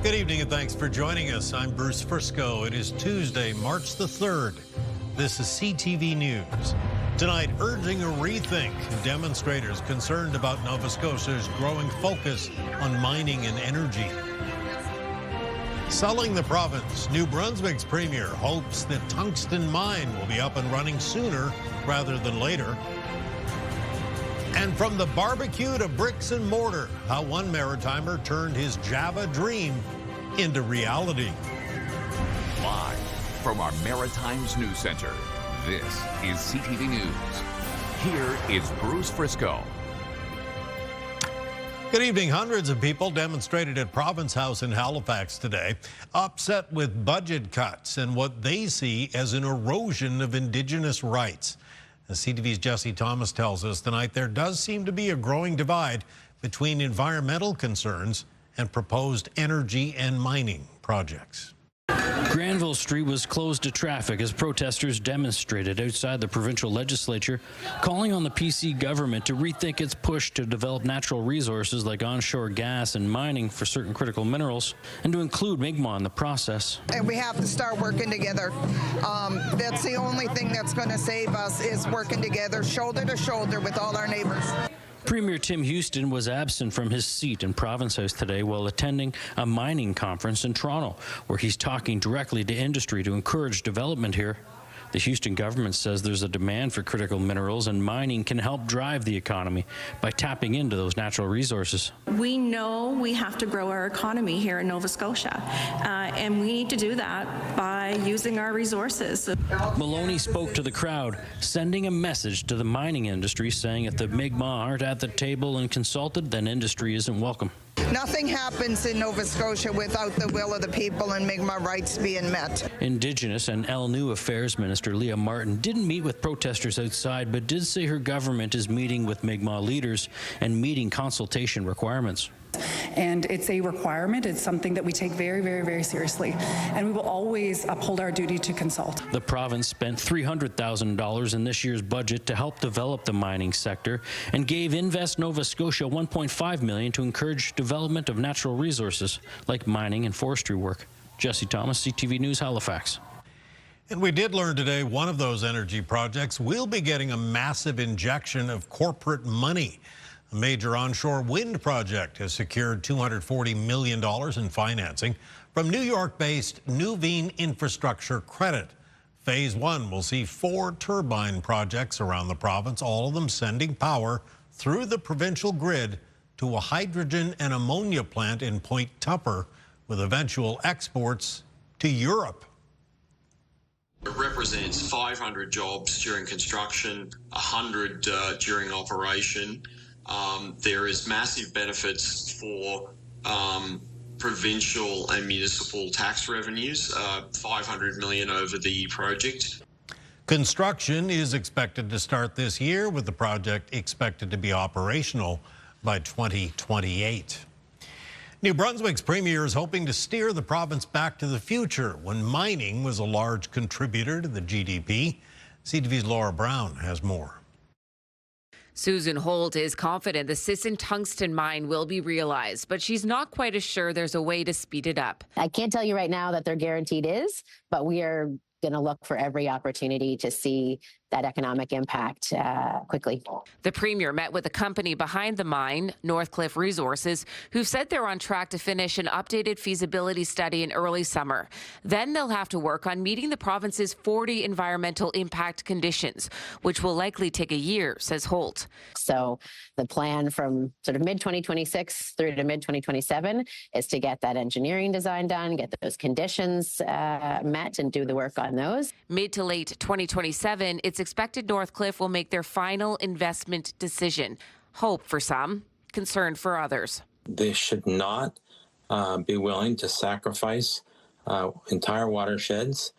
Good evening and thanks for joining us. I'm Bruce Frisco. It is Tuesday, March the 3rd. This is CTV News. Tonight, urging a rethink. Demonstrators concerned about Nova Scotia's growing focus on mining and energy. Selling the province. New Brunswick's premier hopes that tungsten mine will be up and running sooner rather than later. And from the barbecue to bricks and mortar, how one Maritimer turned his Java dream into reality. Live from our Maritime's News Center, this is CTV News. Here is Bruce Frisco. Good evening. Hundreds of people demonstrated at Province House in Halifax today, upset with budget cuts and what they see as an erosion of Indigenous rights. As CTV's Jesse Thomas tells us tonight, there does seem to be a growing divide between environmental concerns and proposed energy and mining projects. Granville Street was closed to traffic as protesters demonstrated outside the provincial legislature, calling on the PC government to rethink its push to develop natural resources like onshore gas and mining for certain critical minerals, and to include Mi'kmaq in the process. And we have to start working together. That's the only thing that's going to save us, is working together, shoulder to shoulder with all our neighbors. Premier Tim Houston was absent from his seat in Province House today while attending a mining conference in Toronto, where he's talking directly to industry to encourage development here. The Houston government says there's a demand for critical minerals, and mining can help drive the economy by tapping into those natural resources. We know we have to grow our economy here in Nova Scotia, and we need to do that by using our resources. Maloney spoke to the crowd, sending a message to the mining industry saying if the Mi'kmaq aren't at the table and consulted, then industry isn't welcome. Nothing happens in Nova Scotia without the will of the people and Mi'kmaq rights being met. Indigenous and LNU Affairs Minister Leah Martin didn't meet with protesters outside, but did say her government is meeting with Mi'kmaq leaders and meeting consultation requirements. And it's a requirement. It's something that we take very, very, very seriously. And we will always uphold our duty to consult. The province spent $300,000 in this year's budget to help develop the mining sector and gave Invest Nova Scotia $1.5 million to encourage development of natural resources like mining and forestry work. Jesse Thomas, CTV News, Halifax. And we did learn today one of those energy projects will be getting a massive injection of corporate money. A major onshore wind project has secured $240 million in financing from New York-based Nuveen Infrastructure Credit. Phase 1 will see 4 turbine projects around the province, all of them sending power through the provincial grid to a hydrogen and ammonia plant in Point Tupper, with eventual exports to Europe. It represents 500 jobs during construction, 100 during operation. There is massive benefits for provincial and municipal tax revenues, $500 million over the project. Construction is expected to start this year, with the project expected to be operational by 2028. New Brunswick's premier is hoping to steer the province back to the future when mining was a large contributor to the GDP. CTV's Laura Brown has more. Susan Holt is confident the Sisson tungsten mine will be realized, but she's not quite as sure there's a way to speed it up. I can't tell you right now that they're guaranteed is, but we are going to look for every opportunity to see that economic impact quickly. The premier met with the company behind the mine, Northcliffe Resources, who said they're on track to finish an updated feasibility study in early summer. Then they'll have to work on meeting the province's 40 environmental impact conditions, which will likely take a year, says Holt. So the plan from sort of mid-2026 through to mid-2027 is to get that engineering design done, get those conditions met, and do the work on those. Mid to late 2027, it's expected Northcliffe will make their final investment decision. Hope for some, concern for others. They should not be willing to sacrifice entire watersheds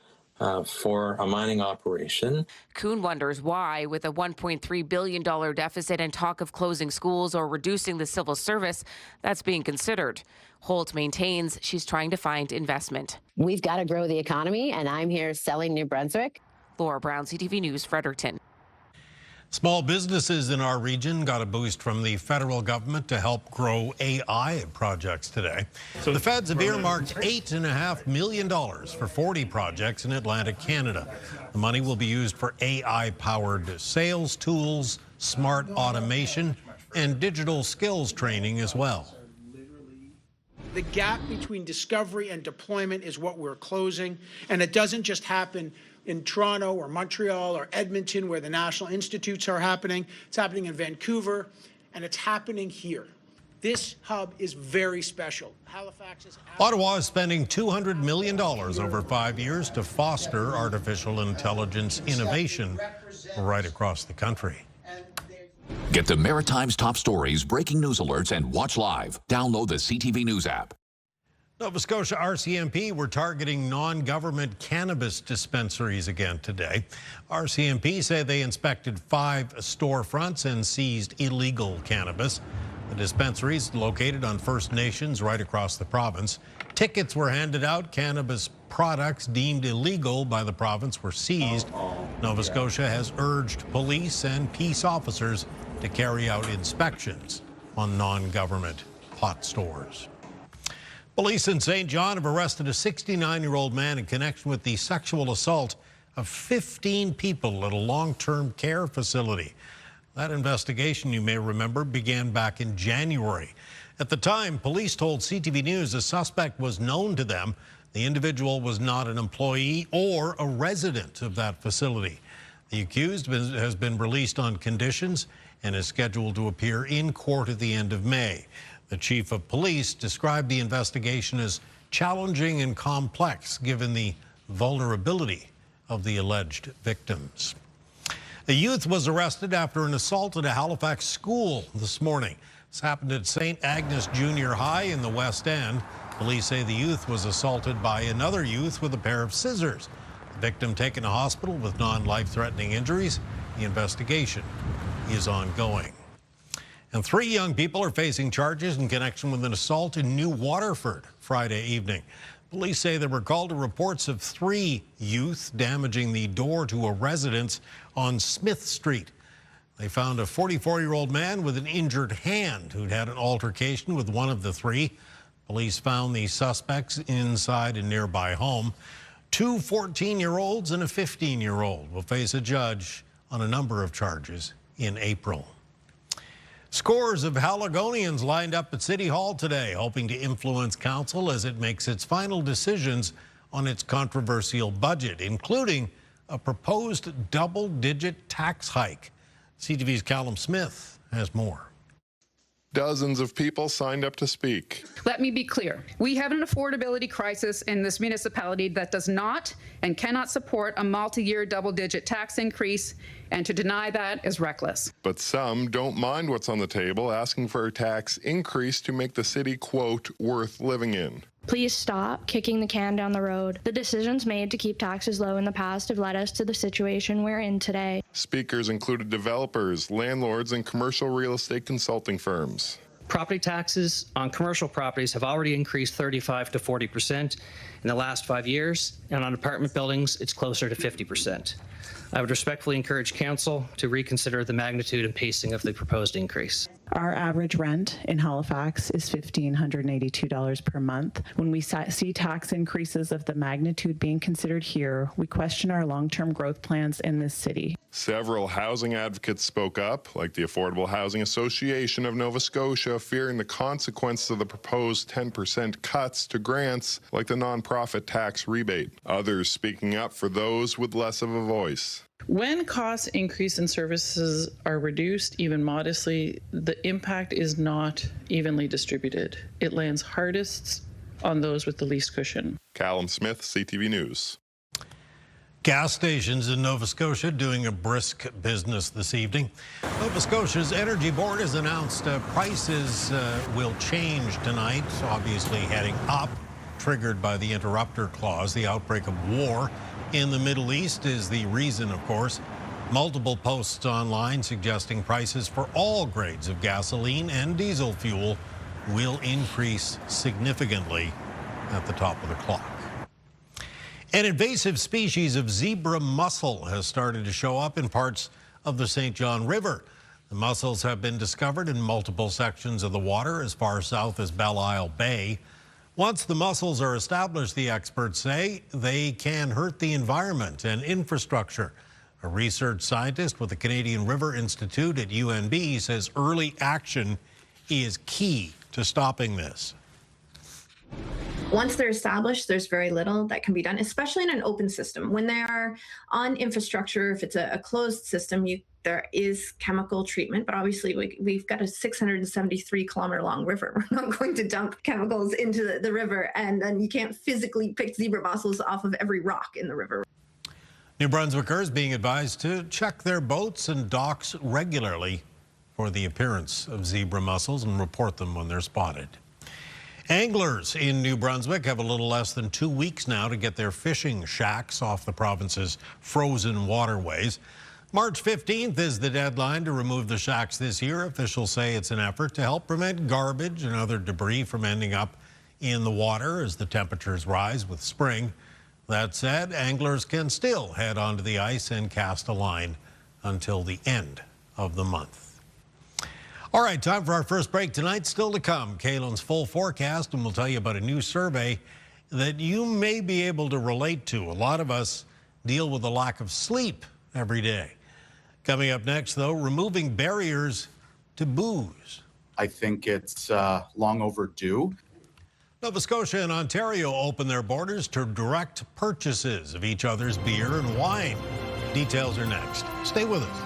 for a mining operation. Kuhn wonders why, with a $1.3 billion deficit and talk of closing schools or reducing the civil service, that's being considered. Holt maintains she's trying to find investment. We've got to grow the economy, and I'm here selling New Brunswick. Laura Brown, CTV News, Fredericton. Small businesses in our region got a boost from the federal government to help grow AI projects today. So the feds have earmarked $8.5 million for 40 projects in Atlantic Canada. The money will be used for AI-powered sales tools, smart automation, and digital skills training as well. The gap between discovery and deployment is what we're closing, and it doesn't just happen in Toronto or Montreal or Edmonton where the national institutes are happening. It's happening in Vancouver, and it's happening here. This hub is very special. Halifax is... Ottawa is spending $200 million over 5 years to foster artificial intelligence innovation right across the country. Get the Maritime's top stories, breaking news alerts, and watch live. Download the CTV News app. Nova Scotia RCMP were targeting non-government cannabis dispensaries again today. RCMP say they inspected 5 storefronts and seized illegal cannabis. The dispensaries located on First Nations right across the province. Tickets were handed out. Cannabis products deemed illegal by the province were seized. Nova Scotia has urged police and peace officers to carry out inspections on non-government pot stores. Police in St. John have arrested a 69-year-old man in connection with the sexual assault of 15 people at a long-term care facility. That investigation, you may remember, began back in January. At the time, police told CTV News the suspect was known to them. The individual was not an employee or a resident of that facility. The accused has been released on conditions and is scheduled to appear in court at the end of May. The chief of police described the investigation as challenging and complex given the vulnerability of the alleged victims. A youth was arrested after an assault at a Halifax school this morning. This happened at St. Agnes Junior High in the West End. Police say the youth was assaulted by another youth with a pair of scissors. The victim taken to hospital with non-life-threatening injuries. The investigation is ongoing. And 3 young people are facing charges in connection with an assault in New Waterford Friday evening. Police say there were called to reports of 3 youth damaging the door to a residence on Smith Street. They found a 44-year-old man with an injured hand who'd had an altercation with one of the 3. Police found the suspects inside a nearby home. 2 14-year-olds and a 15-year-old will face a judge on a number of charges in April. Scores of Haligonians lined up at City Hall today, hoping to influence council as it makes its final decisions on its controversial budget, including a proposed double-digit tax hike. CTV's Callum Smith has more. Dozens of people signed up to speak. Let me be clear. We have an affordability crisis in this municipality that does not and cannot support a multi-year double-digit tax increase, and to deny that is reckless. But some don't mind what's on the table, asking for a tax increase to make the city, quote, worth living in. Please stop kicking the can down the road. The decisions made to keep taxes low in the past have led us to the situation we're in today. Speakers included developers, landlords, and commercial real estate consulting firms. Property taxes on commercial properties have already increased 35 to 40% in the last 5 years, and on apartment buildings, it's closer to 50%. I would respectfully encourage council to reconsider the magnitude and pacing of the proposed increase. Our average rent in Halifax is $1,582 per month. When we see tax increases of the magnitude being considered here, we question our long-term growth plans in this city. Several housing advocates spoke up, like the Affordable Housing Association of Nova Scotia, fearing the consequences of the proposed 10% cuts to grants, like the nonprofit tax rebate. Others speaking up for those with less of a voice. When costs increase and services are reduced, even modestly, the impact is not evenly distributed. It lands hardest on those with the least cushion. Callum Smith, CTV News. Gas stations in Nova Scotia doing a brisk business this evening. Nova Scotia's Energy Board has announced prices will change tonight, obviously heading up, triggered by the interrupter clause. The outbreak of war in the Middle East is the reason, of course. Multiple posts online suggesting prices for all grades of gasoline and diesel fuel will increase significantly at the top of the clock. An invasive species of zebra mussel has started to show up in parts of the St. John River. The mussels have been discovered in multiple sections of the water as far south as Belle Isle Bay. Once the mussels are established, the experts say, they can hurt the environment and infrastructure. A research scientist with the Canadian River Institute at UNB says early action is key to stopping this. Once they're established, there's very little that can be done, especially in an open system. When they are on infrastructure, if it's a closed system, there is chemical treatment, but obviously we've got a 673-kilometer long river. We're not going to dump chemicals into the river, and then you can't physically pick zebra mussels off of every rock in the river. New Brunswickers being advised to check their boats and docks regularly for the appearance of zebra mussels and report them when they're spotted. Anglers in New Brunswick have a little less than 2 weeks now to get their fishing shacks off the province's frozen waterways. March 15th is the deadline to remove the shacks this year. Officials say it's an effort to help prevent garbage and other debris from ending up in the water as the temperatures rise with spring. That said, anglers can still head onto the ice and cast a line until the end of the month. All right, time for our first break tonight. Still to come, Kaylin's full forecast, and we'll tell you about a new survey that you may be able to relate to. A lot of us deal with a lack of sleep every day. Coming up next, though, removing barriers to booze. I think it's long overdue. Nova Scotia and Ontario open their borders to direct purchases of each other's beer and wine. Details are next. Stay with us.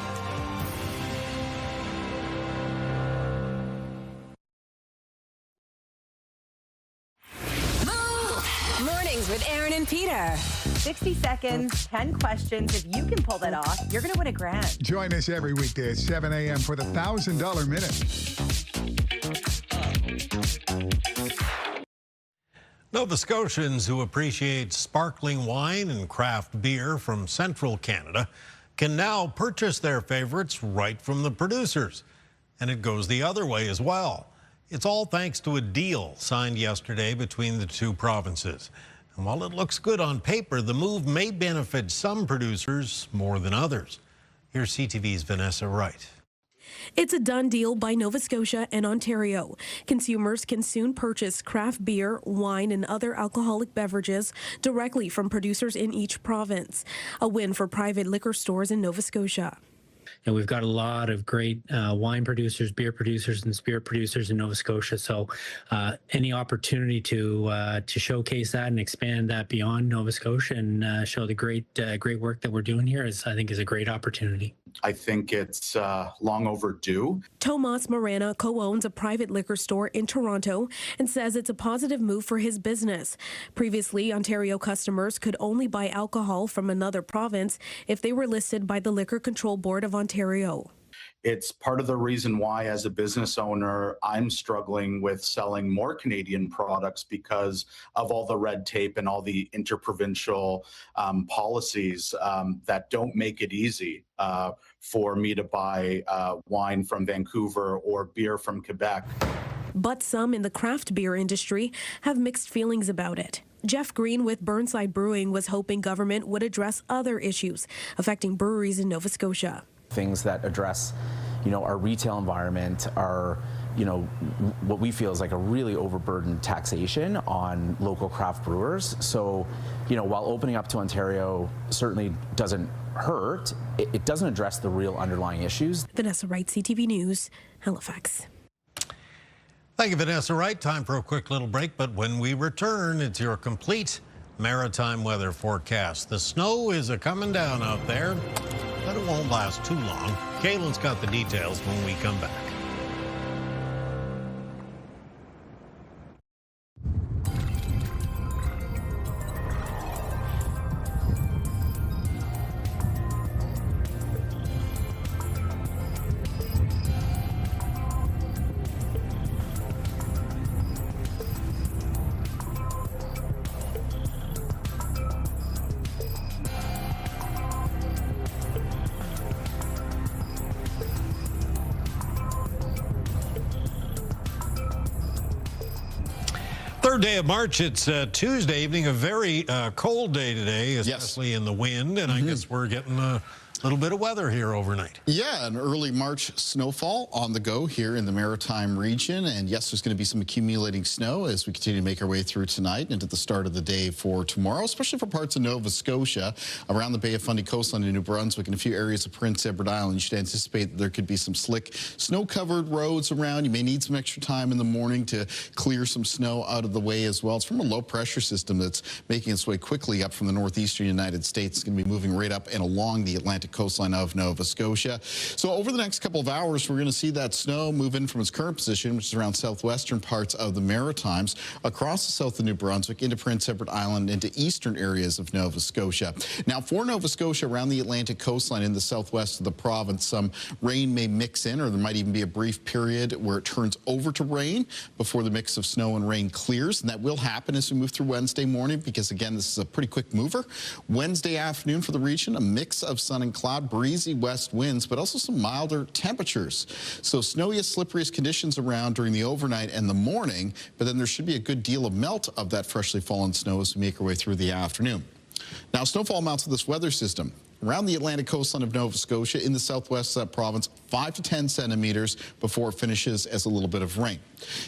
With Aaron and Peter. 60 seconds, 10 questions. If you can pull that off, you're going to win $1 grand. Join us every weekday at 7 a.m. for the $1,000 minute. Nova Scotians who appreciate sparkling wine and craft beer from central Canada can now purchase their favorites right from the producers. And it goes the other way as well. It's all thanks to a deal signed yesterday between the two provinces. And while it looks good on paper, the move may benefit some producers more than others. Here's CTV's Vanessa Wright. It's a done deal by Nova Scotia and Ontario. Consumers can soon purchase craft beer, wine, and other alcoholic beverages directly from producers in each province. A win for private liquor stores in Nova Scotia. And we've got a lot of great wine producers, beer producers, and spirit producers in Nova Scotia. So any opportunity to showcase that and expand that beyond Nova Scotia and show the great work that we're doing here I think is a great opportunity. I think it's long overdue. Tomas Morana co-owns a private liquor store in Toronto and says it's a positive move for his business. Previously, Ontario customers could only buy alcohol from another province if they were listed by the Liquor Control Board of Ontario. It's part of the reason why, as a business owner, I'm struggling with selling more Canadian products because of all the red tape and all the interprovincial policies that don't make it easy for me to buy wine from Vancouver or beer from Quebec. But some in the craft beer industry have mixed feelings about it. Jeff Green with Burnside Brewing was hoping government would address other issues affecting breweries in Nova Scotia. Things that address, our retail environment, our, what we feel is like a really overburdened taxation on local craft brewers. So, while opening up to Ontario certainly doesn't hurt, it doesn't address the real underlying issues. Vanessa Wright, CTV News, Halifax. Thank you, Vanessa Wright. Time for a quick little break, but when we return, it's your complete maritime weather forecast. The snow is coming down out there, but it won't last too long. Kaylin's got the details when we come back. Third day of March, it's Tuesday evening, a very cold day today, especially in the wind, and I guess we're getting little bit of weather here overnight. Yeah, an early March snowfall on the go here in the Maritime region. And yes, there's going to be some accumulating snow as we continue to make our way through tonight and into the start of the day for tomorrow, especially for parts of Nova Scotia, around the Bay of Fundy coastline in New Brunswick and a few areas of Prince Edward Island. You should anticipate that there could be some slick snow-covered roads around. You may need some extra time in the morning to clear some snow out of the way as well. It's from a low-pressure system that's making its way quickly up from the northeastern United States. It's going to be moving right up and along the Atlantic coastline of Nova Scotia. So over the next couple of hours, we're going to see that snow move in from its current position, which is around southwestern parts of the Maritimes, across the south of New Brunswick, into Prince Edward Island, into eastern areas of Nova Scotia. Now, for Nova Scotia, around the Atlantic coastline in the southwest of the province, some rain may mix in, or there might even be a brief period where it turns over to rain before the mix of snow and rain clears. And that will happen as we move through Wednesday morning, because, again, this is a pretty quick mover. Wednesday afternoon for the region, a mix of sun and cloud, breezy west winds, but also some milder temperatures. So snowiest, slipperiest conditions around during the overnight and the morning, but then there should be a good deal of melt of that freshly fallen snow as we make our way through the afternoon. Now, snowfall amounts of this weather system around the Atlantic coastline of Nova Scotia in the southwest of that province, 5 to 10 centimeters before it finishes as a little bit of rain.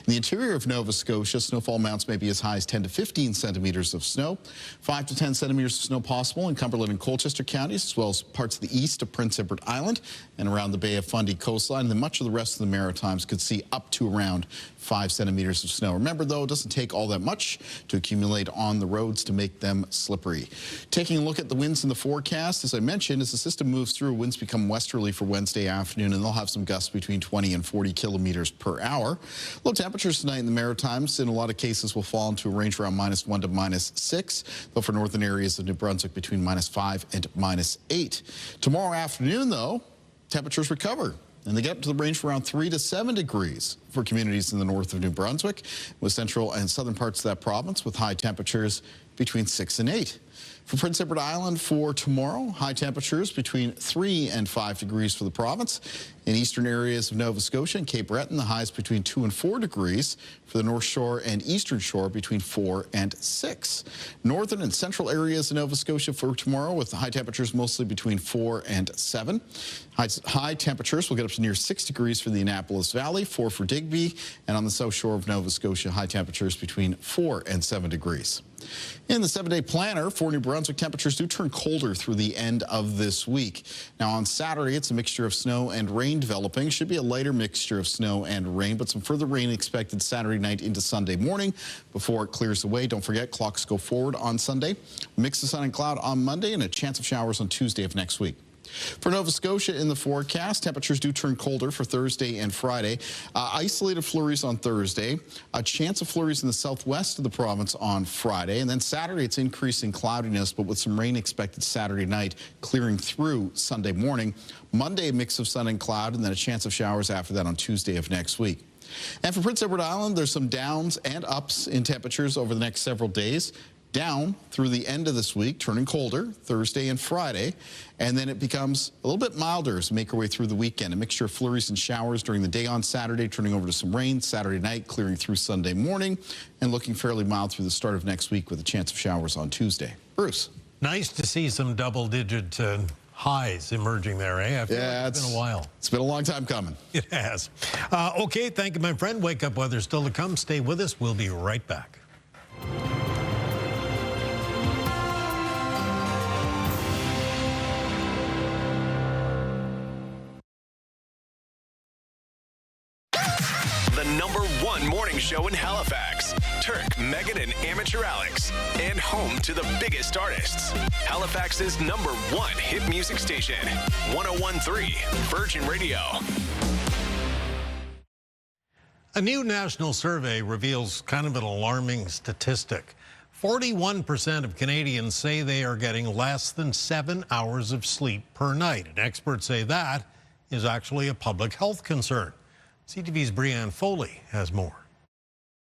In the interior of Nova Scotia, snowfall amounts may be as high as 10 to 15 centimeters of snow. 5 to 10 centimeters of snow possible in Cumberland and Colchester counties, as well as parts of the east of Prince Edward Island and around the Bay of Fundy coastline. And then much of the rest of the Maritimes could see up to around 5 centimeters of snow. Remember, though, it doesn't take all that much to accumulate on the roads to make them slippery. Taking a look at the winds in the forecast, as I mentioned, as the system moves through, winds become westerly for Wednesday afternoon, and they'll have some gusts between 20 and 40 kilometers per hour. Low temperatures tonight in the Maritimes, in a lot of cases, will fall into a range around -1 to -6, though for northern areas of New Brunswick between -5 and -8. Tomorrow afternoon, though, temperatures recover, and they get up to the range for around 3 to 7 degrees for communities in the north of New Brunswick, with central and southern parts of that province with high temperatures between 6 and 8. For Prince Edward Island for tomorrow, high temperatures between 3 and 5 degrees for the province. In eastern areas of Nova Scotia and Cape Breton, the highs between 2 and 4 degrees. For the North Shore and Eastern Shore, between 4 and 6. Northern and central areas of Nova Scotia for tomorrow, with the high temperatures mostly between 4 and 7. High temperatures will get up to near 6 degrees for the Annapolis Valley, 4 for Digby, and on the south shore of Nova Scotia, high temperatures between 4 and 7 degrees. In the 7-day planner for New Brunswick, temperatures do turn colder through the end of this week. Now, on Saturday, it's a mixture of snow and rain developing. Should be a lighter mixture of snow and rain, but some further rain expected Saturday night into Sunday morning before it clears away. Don't forget, clocks go forward on Sunday. Mix of sun and cloud on Monday, and a chance of showers on Tuesday of next week. For Nova Scotia in the forecast, temperatures do turn colder for Thursday and Friday. Isolated flurries on Thursday, a chance of flurries in the southwest of the province on Friday, and then Saturday it's increasing cloudiness, but with some rain expected Saturday night, clearing through Sunday morning. Monday, a mix of sun and cloud, and then a chance of showers after that on Tuesday of next week. And for Prince Edward Island, there's some downs and ups in temperatures over the next several days. Down through the end of this week, turning colder Thursday and Friday, and then it becomes a little bit milder as we make our way through the weekend. A mixture of flurries and showers during the day on Saturday, turning over to some rain Saturday night, clearing through Sunday morning, and looking fairly mild through the start of next week with a chance of showers on Tuesday. Bruce. Nice to see some double-digit highs emerging there, eh? I feel like it's been a while. It's been a long time coming. It has. Okay, thank you, my friend. Wake Up Weather still to come. Stay with us. We'll be right back. #1 morning show in Halifax. Turk, Megan, and Amateur Alex. And home to the biggest artists. Halifax's #1 hit music station. 101.3 Virgin Radio. A new national survey reveals kind of an alarming statistic. 41% of Canadians say they are getting less than 7 hours of sleep per night. And experts say that is actually a public health concern. CTV's Brianne Foley has more.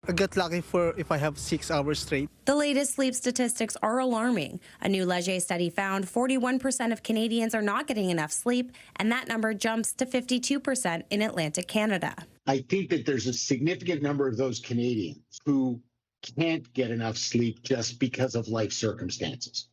I get lucky if I have 6 hours straight. The latest sleep statistics are alarming. A new Leger study found 41% of Canadians are not getting enough sleep, and that number jumps to 52% in Atlantic Canada. I think that there's a significant number of those Canadians who can't get enough sleep just because of life circumstances.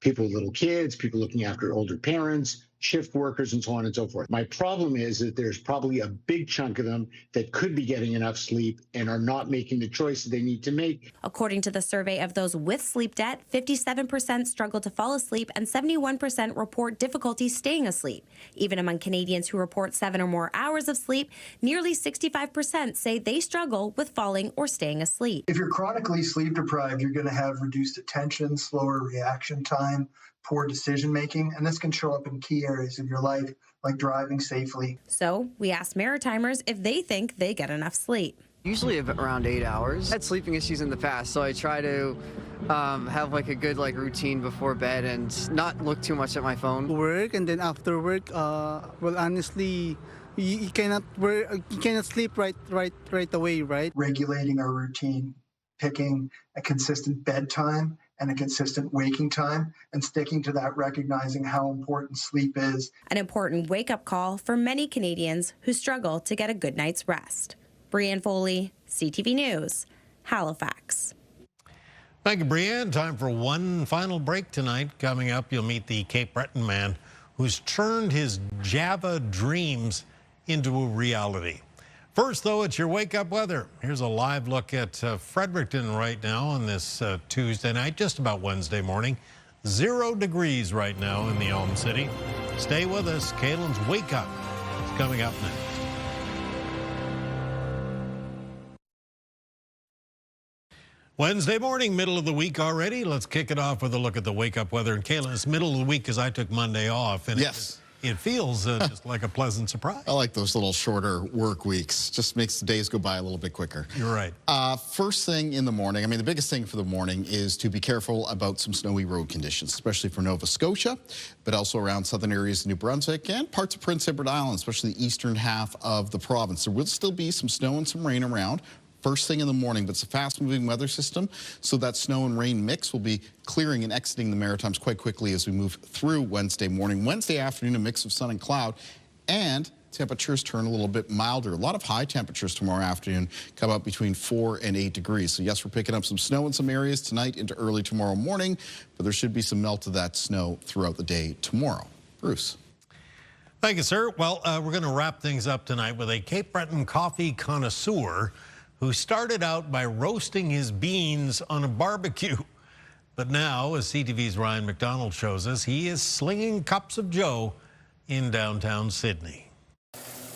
People with little kids, people looking after older parents, shift workers, and so on and so forth. My problem is that there's probably a big chunk of them that could be getting enough sleep and are not making the choices they need to make. According to the survey of those with sleep debt, 57% struggle to fall asleep and 71% report difficulty staying asleep. Even among Canadians who report 7 or more hours of sleep, nearly 65% say they struggle with falling or staying asleep. If you're chronically sleep deprived, you're going to have reduced attention, slower reaction time, poor decision making, and this can show up in key areas of your life, like driving safely. So we asked Maritimers if they think they get enough sleep. Usually around 8 hours. I had sleeping issues in the past, so I try to have like a good routine before bed and not look too much at my phone. Work, and then after work, well, honestly, you cannot sleep right away, right? Regulating our routine, picking a consistent bedtime and a consistent waking time, and sticking to that, recognizing how important sleep is. An important wake-up call for many Canadians who struggle to get a good night's rest. Brianne Foley, CTV News, Halifax. Thank you, Brianne. Time for one final break tonight. Coming up, you'll meet the Cape Breton man who's turned his Java dreams into a reality. First, though, it's your wake-up weather. Here's a live look at Fredericton right now on this Tuesday night, just about Wednesday morning. 0 degrees right now in the Elm City. Stay with us. Kaylin's Wake Up is coming up next. Wednesday morning, middle of the week already. Let's kick it off with a look at the wake-up weather. And Kaylin, it's middle of the week because I took Monday off. And yes. It feels just like a pleasant surprise. I like those little shorter work weeks. Just makes the days go by a little bit quicker. You're right. First thing in the morning, I mean, the biggest thing for the morning is to be careful about some snowy road conditions, especially for Nova Scotia, but also around southern areas of New Brunswick and parts of Prince Edward Island, especially the eastern half of the province. There will still be some snow and some rain around first thing in the morning, but it's a fast-moving weather system, so that snow and rain mix will be clearing and exiting the Maritimes quite quickly as we move through Wednesday morning. Wednesday afternoon, a mix of sun and cloud, and temperatures turn a little bit milder. A lot of high temperatures tomorrow afternoon, come up between 4 and 8 degrees. So yes, we're picking up some snow in some areas tonight into early tomorrow morning, but there should be some melt of that snow throughout the day tomorrow. Bruce. Thank you, sir. Well, we're going to wrap things up tonight with a Cape Breton coffee connoisseur who started out by roasting his beans on a barbecue. But now, as CTV's Ryan McDonald shows us, he is slinging cups of joe in downtown Sydney.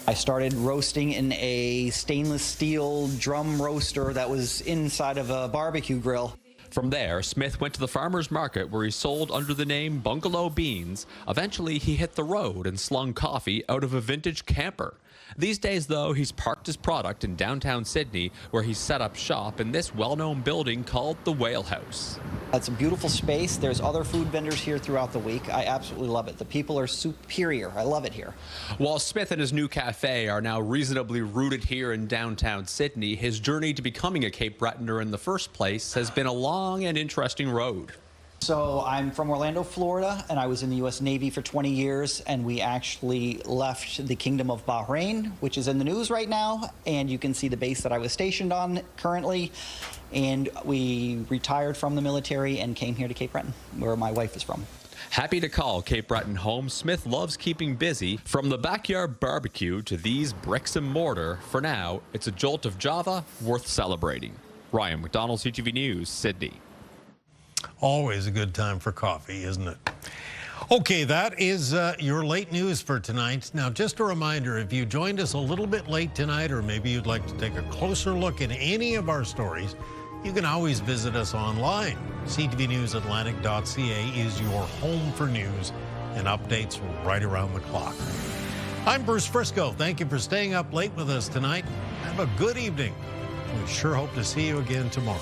I started roasting in a stainless steel drum roaster that was inside of a barbecue grill. From there, Smith went to the farmer's market where he sold under the name Bungalow Beans. Eventually, he hit the road and slung coffee out of a vintage camper. These days, though, he's parked his product in downtown Sydney, where he's set up shop in this well-known building called the Whale House. It's a beautiful space. There's other food vendors here throughout the week. I absolutely love it. The people are superior. I love it here. While Smith and his new cafe are now reasonably rooted here in downtown Sydney, his journey to becoming a Cape Bretoner in the first place has been a long and interesting road. So I'm from Orlando, Florida, and I was in the U.S. Navy for 20 years, and we actually left the Kingdom of Bahrain, which is in the news right now, and you can see the base that I was stationed on currently, and we retired from the military and came here to Cape Breton, where my wife is from. Happy to call Cape Breton home, Smith loves keeping busy. From the backyard barbecue to these bricks and mortar, for now, it's a jolt of Java worth celebrating. Ryan McDonald, CTV News, Sydney. Always a good time for coffee, isn't it? Okay, that is your late news for tonight. Now, just a reminder, if you joined us a little bit late tonight, or maybe you'd like to take a closer look at any of our stories, you can always visit us online. ctvnewsatlantic.ca is your home for news and updates right around the clock. I'm Bruce Frisco. Thank you for staying up late with us tonight. Have a good evening. We sure hope to see you again tomorrow.